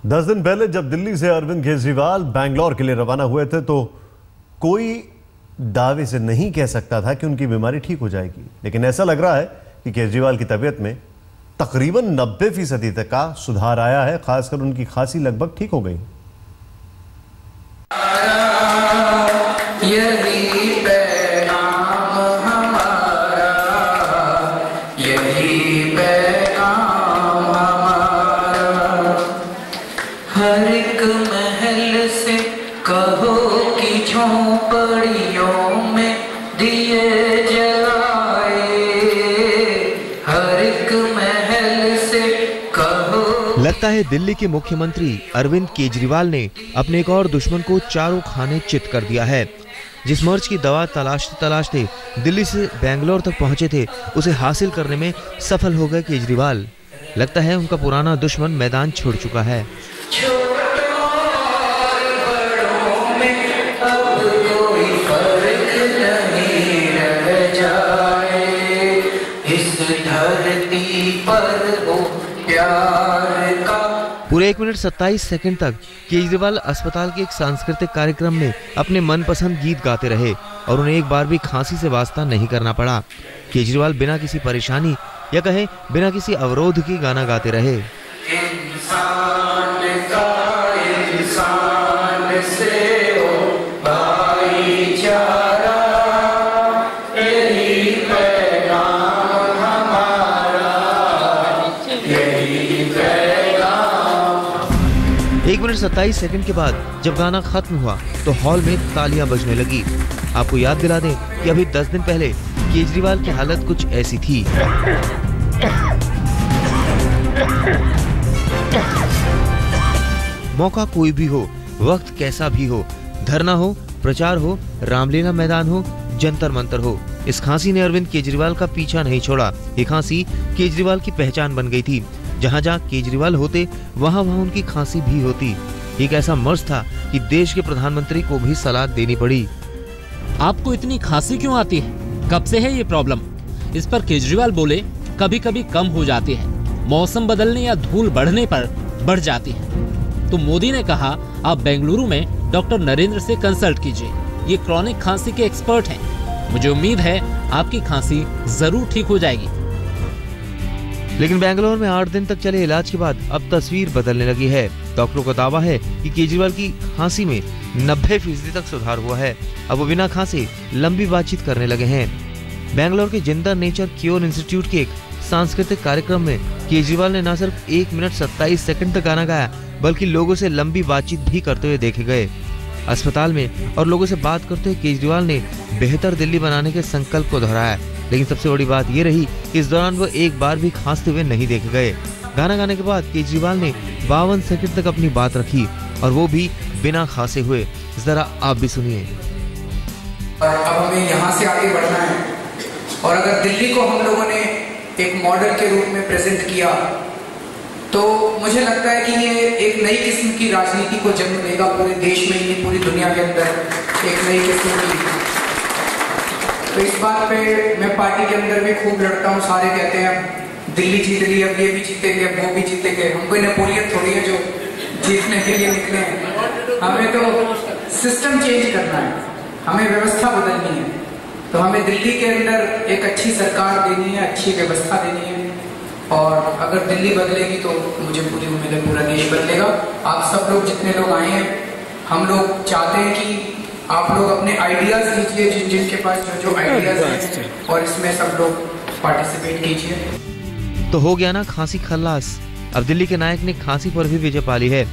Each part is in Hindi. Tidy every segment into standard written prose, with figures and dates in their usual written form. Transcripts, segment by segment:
10 दिन पहले जब दिल्ली से अरविंद केजरीवाल बैंगलोर के लिए रवाना हुए थे तो कोई दावे से नहीं कह सकता था कि उनकी बीमारी ठीक हो जाएगी, लेकिन ऐसा लग रहा है कि केजरीवाल की तबीयत में तकरीबन 90% तक का सुधार आया है। खासकर उनकी खांसी लगभग ठीक हो गई। हर एक महल से कहो कि झोंपड़ियों में दिए जलाए, हर एक महल से कहो। लगता है दिल्ली के मुख्यमंत्री अरविंद केजरीवाल ने अपने एक और दुश्मन को चारों खाने चित कर दिया है। जिस मर्ज की दवा तलाशते तलाशते दिल्ली से बेंगलोर तक पहुंचे थे, उसे हासिल करने में सफल हो गए केजरीवाल। लगता है उनका पुराना दुश्मन मैदान छोड़ चुका है। पूरे 1 मिनट 27 सेकंड तक केजरीवाल अस्पताल के एक सांस्कृतिक कार्यक्रम में अपने मनपसंद गीत गाते रहे और उन्हें एक बार भी खांसी से वास्ता नहीं करना पड़ा। केजरीवाल बिना किसी परेशानी या कहें बिना किसी अवरोध के गाना गाते रहे। इंसान से हो भाईचारा, यही पैगाम हमारा, यही पैगाम। 1 मिनट 27 सेकंड के बाद जब गाना खत्म हुआ तो हॉल में तालियां बजने लगी। आपको याद दिला दें कि अभी 10 दिन पहले केजरीवाल की हालत कुछ ऐसी थी। मौका कोई भी हो, वक्त कैसा भी हो, धरना हो, प्रचार हो, रामलीला मैदान हो, जंतर मंतर हो, इस खांसी ने अरविंद केजरीवाल का पीछा नहीं छोड़ा। ये खांसी केजरीवाल की पहचान बन गई थी। जहां जहां केजरीवाल होते वहां वहां उनकी खांसी भी होती। एक ऐसा मर्ज था कि देश के प्रधानमंत्री को भी सलाह देनी पड़ी। आपको इतनी खांसी क्यों आती है? कब से है ये प्रॉब्लम? इस पर केजरीवाल बोले, कभी कभी कम हो जाती है, मौसम बदलने या धूल बढ़ने पर बढ़ जाती है। तो मोदी ने कहा, आप बेंगलुरु में डॉक्टर नरेंद्र से कंसल्ट कीजिए, ये क्रॉनिक खांसी के एक्सपर्ट हैं। मुझे उम्मीद है आपकी खांसी जरूर ठीक हो जाएगी। लेकिन बेंगलोर में 8 दिन तक चले इलाज के बाद अब तस्वीर बदलने लगी है। डॉक्टरों का दावा है कि केजरीवाल की खांसी में 90% तक सुधार हुआ है। अब वो बिना खांसे लंबी बातचीत करने लगे हैं। बेंगलोर के जिंदा नेचर क्योर इंस्टीट्यूट के एक सांस्कृतिक कार्यक्रम में केजरीवाल ने न सिर्फ 1 मिनट 27 सेकंड तक गाना गाया, बल्कि लोगों से लंबी बातचीत भी करते हुए देखे गए। अस्पताल में और लोगों से बात करते हुए केजरीवाल ने बेहतर दिल्ली बनाने के संकल्प को दोहराया। लेकिन सबसे बड़ी बात ये रही कि इस दौरान वो एक बार भी खांसते हुए नहीं देखे गए। गाना गाने के बाद केजरीवाल ने 52 सेकंड तक अपनी बात रखी और वो भी बिना खांसे हुए। जरा आप भी सुनिए। अब हमें यहाँ से आगे बढ़ना है और अगर दिल्ली को हम लोगों ने एक मॉडल के रूप में प्रेजेंट किया तो मुझे लगता है कि ये एक नई किस्म की राजनीति को जन्म देगा पूरे देश में ही, पूरी दुनिया के अंदर एक नई किस्म की। तो इस बात पे मैं पार्टी के अंदर भी खूब लड़ता हूँ। सारे कहते हैं दिल्ली जीत रही है, अब ये भी जीतेंगे, अब वो भी जीतेंगे। हम कोई नेपोलियन थोड़ी है जो जीतने के लिए निकले हैं। हमें तो सिस्टम चेंज करना है, हमें व्यवस्था बदलनी है। तो हमें दिल्ली के अंदर एक अच्छी सरकार देनी है, अच्छी व्यवस्था देनी है। और अगर दिल्ली बदलेगी तो मुझे पूरी उम्मीद है पूरा देश बदलेगा। आप सब लोग जितने लोग आए हैं, हम लोग चाहते हैं कि आप लोग अपने आइडियाज दीजिए, जिनके पास जो आइडियाज हैं, और इसमें सब लोग पार्टिसिपेट कीजिए। तो हो गया ना खांसी खल्लास। अब दिल्ली के नायक ने खांसी पर भी विजय पाली है।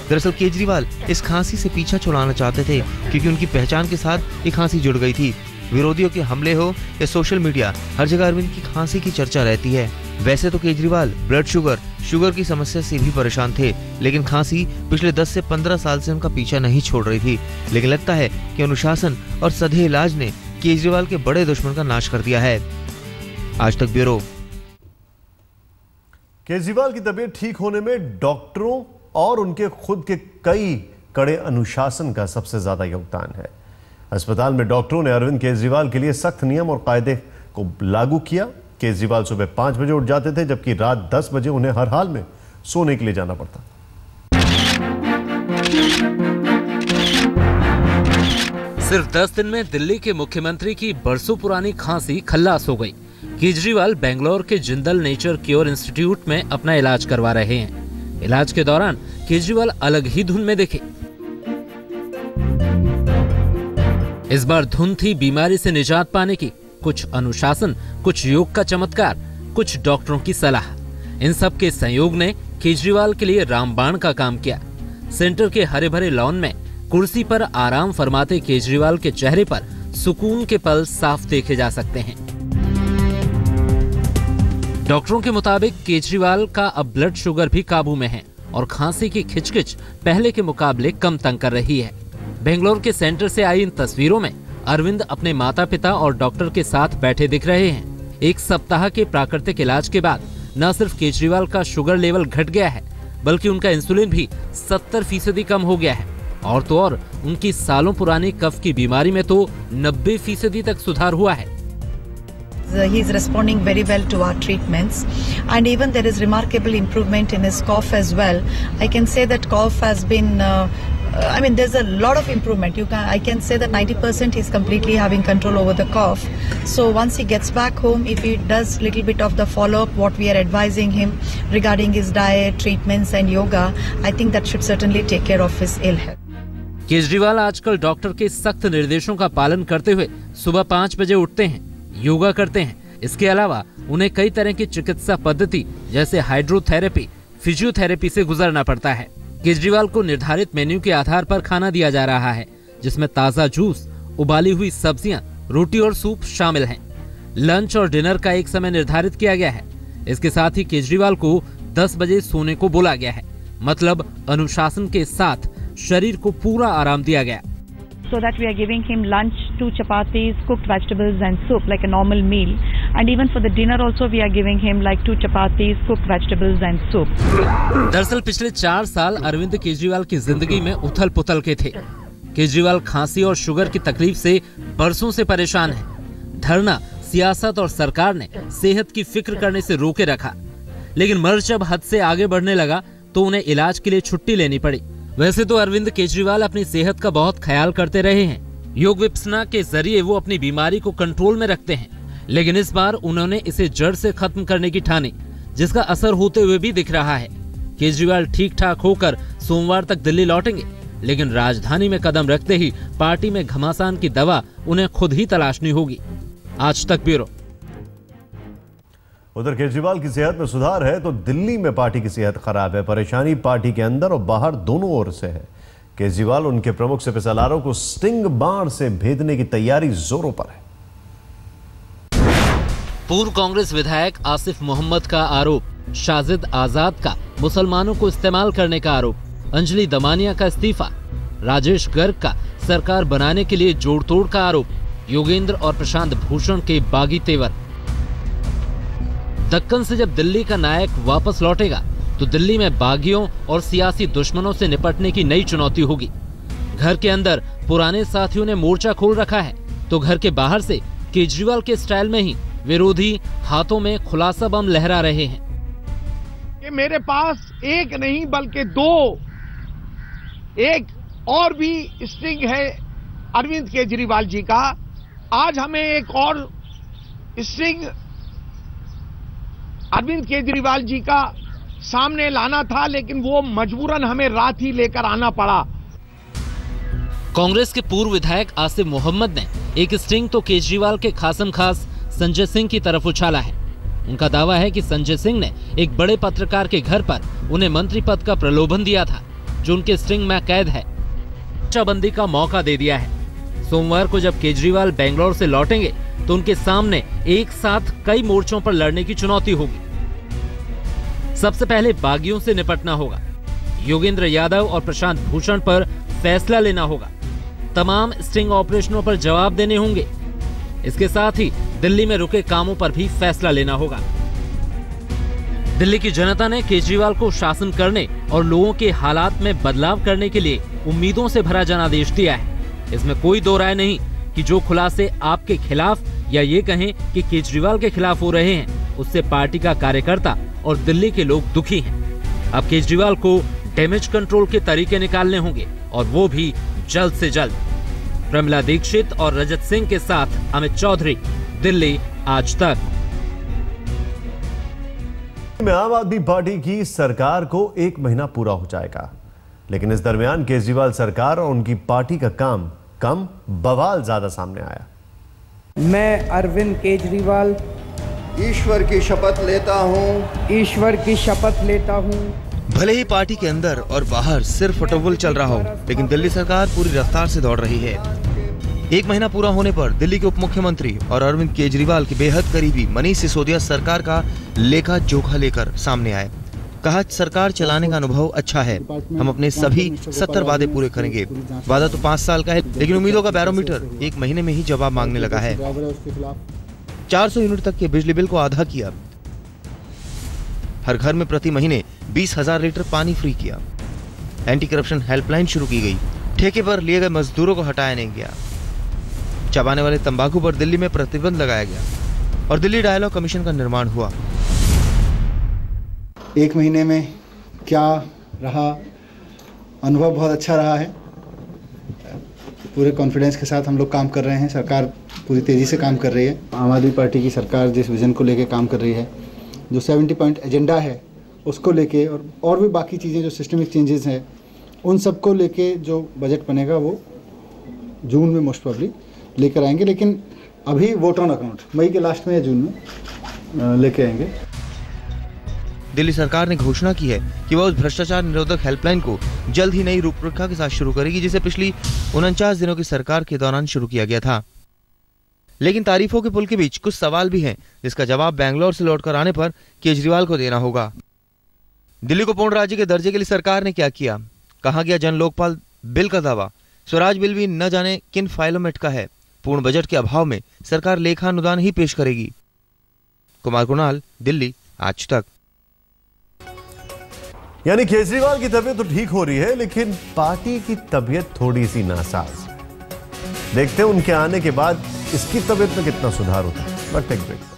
दरअसल केजरीवाल इस खांसी से पीछा छुड़ाना चाहते थे क्योंकि उनकी पहचान के साथ ये खांसी जुड़ गई थी। विरोधियों के हमले हो या सोशल मीडिया, हर जगह अरविंद की खांसी की चर्चा रहती है। वैसे तो केजरीवाल ब्लड शुगर की समस्या से भी परेशान थे, लेकिन खांसी पिछले 10 से 15 साल से उनका पीछा नहीं छोड़ रही थी। लेकिन लगता है कि अनुशासन और सधे इलाज ने केजरीवाल के बड़े दुश्मन का नाश कर दिया है। आज तक ब्यूरो। केजरीवाल की तबीयत ठीक होने में डॉक्टरों और उनके खुद के कई कड़े अनुशासन का सबसे ज्यादा योगदान है। अस्पताल में डॉक्टरों ने अरविंद केजरीवाल के लिए सख्त नियम और कायदे को लागू किया। केजरीवाल सुबह 5 बजे उठ जाते थे, जबकि रात 10 बजे उन्हें हर हाल में सोने के लिए जाना पड़ता। सिर्फ 10 दिन में दिल्ली के मुख्यमंत्री की बरसों पुरानी खांसी खल्लास हो गई। केजरीवाल बेंगलोर के जिंदल नेचर क्योर इंस्टीट्यूट में अपना इलाज करवा रहे हैं। इलाज के दौरान केजरीवाल अलग ही धुन में दिखे। इस बार धुन थी बीमारी से निजात पाने की, कुछ अनुशासन, कुछ योग का चमत्कार, कुछ डॉक्टरों की सलाह। इन सब के संयोग ने केजरीवाल के लिए रामबाण का काम किया। सेंटर के हरे भरे लॉन में कुर्सी पर आराम फरमाते केजरीवाल के चेहरे पर सुकून के पल साफ देखे जा सकते हैं। डॉक्टरों के मुताबिक केजरीवाल का अब ब्लड शुगर भी काबू में है और खांसी की खिचखिच पहले के मुकाबले कम तंग कर रही है। बेंगलोर के सेंटर से आई इन तस्वीरों में अरविंद अपने माता पिता और डॉक्टर के साथ बैठे दिख रहे हैं। एक सप्ताह के प्राकृतिक इलाज के बाद न सिर्फ केजरीवाल का शुगर लेवल घट गया है, बल्कि उनका इंसुलिन भी 70% कम हो गया है। और तो और उनकी सालों पुरानी कफ की बीमारी में तो 90% तक सुधार हुआ है। He is responding very well to our treatments, and even there is remarkable improvement in his cough as well. I can say that cough has been, there's a lot of improvement. I can say that 90% he's completely having control over the cough. So once he gets back home, if he does little bit of the follow-up, what we are advising him regarding his diet, treatments, and yoga, I think that should certainly take care of his ill health. Kejriwal आजकल डॉक्टर के सख्त निर्देशों का पालन करते हुए सुबह 5 बजे उठते हैं, योगा करते हैं। इसके अलावा उन्हें कई तरह की चिकित्सा पद्धति जैसे हाइड्रोथेरेपी, फिजियोथेरेपी से गुजरना पड़ता है। केजरीवाल को निर्धारित मेन्यू के आधार पर खाना दिया जा रहा है, जिसमें ताज़ा जूस, उबाली हुई सब्जियां, रोटी और सूप शामिल हैं। लंच और डिनर का एक समय निर्धारित किया गया है। इसके साथ ही केजरीवाल को 10 बजे सोने को बोला गया है, मतलब अनुशासन के साथ शरीर को पूरा आराम दिया गया। So that we are giving him lunch, 2 chapatis, cooked vegetables and soup like a normal meal. And even for the dinner also we are giving him like 2 chapatis, cooked vegetables and soup. दरअसल पिछले 4 साल अरविंद केजरीवाल की जिंदगी में उथल पुथल के थे। केजरीवाल खांसी और शुगर की तकलीफ से बरसों से परेशान है। धरना, सियासत और सरकार ने सेहत की फिक्र करने से रोके रखा, लेकिन मर्ज जब हद से आगे बढ़ने लगा तो उन्हें इलाज के लिए छुट्टी लेनी पड़ी। वैसे तो अरविंद केजरीवाल अपनी सेहत का बहुत ख्याल करते रहे हैं। योग विपसना के जरिए वो अपनी बीमारी को कंट्रोल में रखते हैं, लेकिन इस बार उन्होंने इसे जड़ से खत्म करने की ठानी, जिसका असर होते हुए भी दिख रहा है। केजरीवाल ठीक ठाक होकर सोमवार तक दिल्ली लौटेंगे, लेकिन राजधानी में कदम रखते ही पार्टी में घमासान की दवा उन्हें खुद ही तलाशनी होगी। आज तक ब्यूरो। उधर केजरीवाल की सेहत में सुधार है तो दिल्ली में पार्टी की सेहत खराब है। परेशानी पार्टी के अंदर और बाहर दोनों ओर से है। केजरीवाल उनके प्रमुख से पिसलारों को स्टिंग बाण से भेदने की तैयारी जोरों पर है। पूर्व कांग्रेस विधायक आसिफ मोहम्मद का आरोप, शाजिद आजाद का मुसलमानों को इस्तेमाल करने का आरोप, अंजलि दमानिया का इस्तीफा, राजेश गर्ग का सरकार बनाने के लिए जोड़ तोड़ का आरोप, योगेंद्र और प्रशांत भूषण के बागी तेवर। दक्कन से जब दिल्ली का नायक वापस लौटेगा तो दिल्ली में बागियों और सियासी दुश्मनों से निपटने की नई चुनौती होगी। घर के अंदर पुराने साथियों ने मोर्चा खोल रखा है तो घर के बाहर से केजरीवाल के स्टाइल में ही विरोधी हाथों में खुलासा बम लहरा रहे हैं। कि मेरे पास एक नहीं बल्कि 2 एक और भी स्टिंग है अरविंद केजरीवाल जी का। आज हमें एक और स्टिंग अरविंद केजरीवाल जी का सामने लाना था, लेकिन वो मजबूरन हमें रात ही लेकर आना पड़ा। कांग्रेस के पूर्व विधायक आसिफ मोहम्मद ने एक स्टिंग तो केजरीवाल के खासम खास संजय सिंह की तरफ उछाला है। उनका दावा है कि संजय सिंह ने एक बड़े पत्रकार के घर पर उन्हें मंत्री पद का प्रलोभन दिया था, जो उनके स्टिंग में कैद है। बंदी का मौका दे दिया है। सोमवार को जब केजरीवाल बेंगलोर से लौटेंगे तो उनके सामने एक साथ कई मोर्चों पर लड़ने की चुनौती होगी। सबसे पहले बागियों से निपटना होगा, योगेंद्र यादव और प्रशांत भूषण पर फैसला लेना होगा, तमाम स्टिंग ऑपरेशनों पर जवाब देने होंगे। इसके साथ ही दिल्ली में रुके कामों पर भी फैसला लेना होगा। दिल्ली की जनता ने केजरीवाल को शासन करने और लोगों के हालात में बदलाव करने के लिए उम्मीदों से भरा जनादेश दिया है। इसमें कोई दो राय नहीं कि जो खुलासे आपके खिलाफ या ये कहें कि केजरीवाल के खिलाफ हो रहे हैं, उससे पार्टी का कार्यकर्ता और दिल्ली के लोग दुखी हैं। अब केजरीवाल को डैमेज कंट्रोल के तरीके निकालने होंगे और वो भी जल्द से जल्द। प्रमिला दीक्षित और रजत सिंह के साथ अमित चौधरी, दिल्ली आज तक। में आम आदमी पार्टी की सरकार को 1 महीना पूरा हो जाएगा, लेकिन इस दरमियान केजरीवाल सरकार और उनकी पार्टी का काम कम बवाल ज्यादा सामने आया। मैं अरविंद केजरीवाल ईश्वर की शपथ लेता हूँ। ईश्वर की शपथ लेता हूँ। भले ही पार्टी के अंदर और बाहर सिर्फ फटोफल चल रहा हो, लेकिन दिल्ली सरकार पूरी रफ्तार से दौड़ रही है। 1 महीना पूरा होने पर दिल्ली के उप मुख्यमंत्री और अरविंद केजरीवाल के बेहद करीबी मनीष सिसोदिया सरकार का लेखा जोखा लेकर सामने आए। कहा सरकार चलाने का अनुभव अच्छा है, हम अपने सभी 70 वादे पूरे करेंगे। वादा तो 5 साल का है, लेकिन उम्मीदों का बैरोमीटर 1 महीने में ही जवाब मांगने लगा है। 400 यूनिट तक के बिजली बिल को आधा किया, हर घर में प्रति महीने 20,000 लीटर पानी फ्री किया, एंटी करप्शन हेल्पलाइन शुरू की गई, ठेके पर लिए गए मजदूरों को हटाया नहीं गया, चबाने वाले तंबाकू पर दिल्ली में प्रतिबंध लगाया गया और दिल्ली डायलॉग कमीशन का निर्माण हुआ। 1 महीने में क्या रहा, अनुभव बहुत अच्छा रहा है। पूरे कॉन्फिडेंस के साथ हम लोग काम कर रहे हैं। सरकार पूरी तेज़ी से काम कर रही है। आम आदमी पार्टी की सरकार जिस विज़न को लेके काम कर रही है, जो 70 पॉइंट एजेंडा है उसको लेके और भी बाकी चीज़ें जो सिस्टमिक चेंजेस हैं उन सब को लेके जो बजट बनेगा वो जून में मोस्ट प्रोबेबली लेकर आएंगे, लेकिन अभी वोट ऑन अकाउंट मई के लास्ट में या जून में लेके आएंगे। दिल्ली सरकार ने घोषणा की है कि वह उस भ्रष्टाचार निरोधक हेल्पलाइन को जल्द ही नई रूपरेखा के साथ शुरू करेगी, जिसे पिछली 49 दिनों की सरकार के दौरान शुरू किया गया था। लेकिन तारीफों के पुल के बीच कुछ सवाल भी हैं, जिसका जवाब बेंगलोर से लौटकर आने पर केजरीवाल को देना होगा। दिल्ली को पूर्ण राज्य के दर्जे के लिए सरकार ने क्या किया? कहा गया जन लोकपाल बिल का दावा, स्वराज बिल भी न जाने किन फाइलों में अटका है। पूर्ण बजट के अभाव में सरकार लेखा अनुदान ही पेश करेगी। कुमार कुणाल, दिल्ली आज तक। यानी केजरीवाल की तबीयत तो ठीक हो रही है, लेकिन पार्टी की तबीयत थोड़ी सी नासाज। देखते हैं उनके आने के बाद इसकी तबीयत में कितना सुधार होता है। But take break.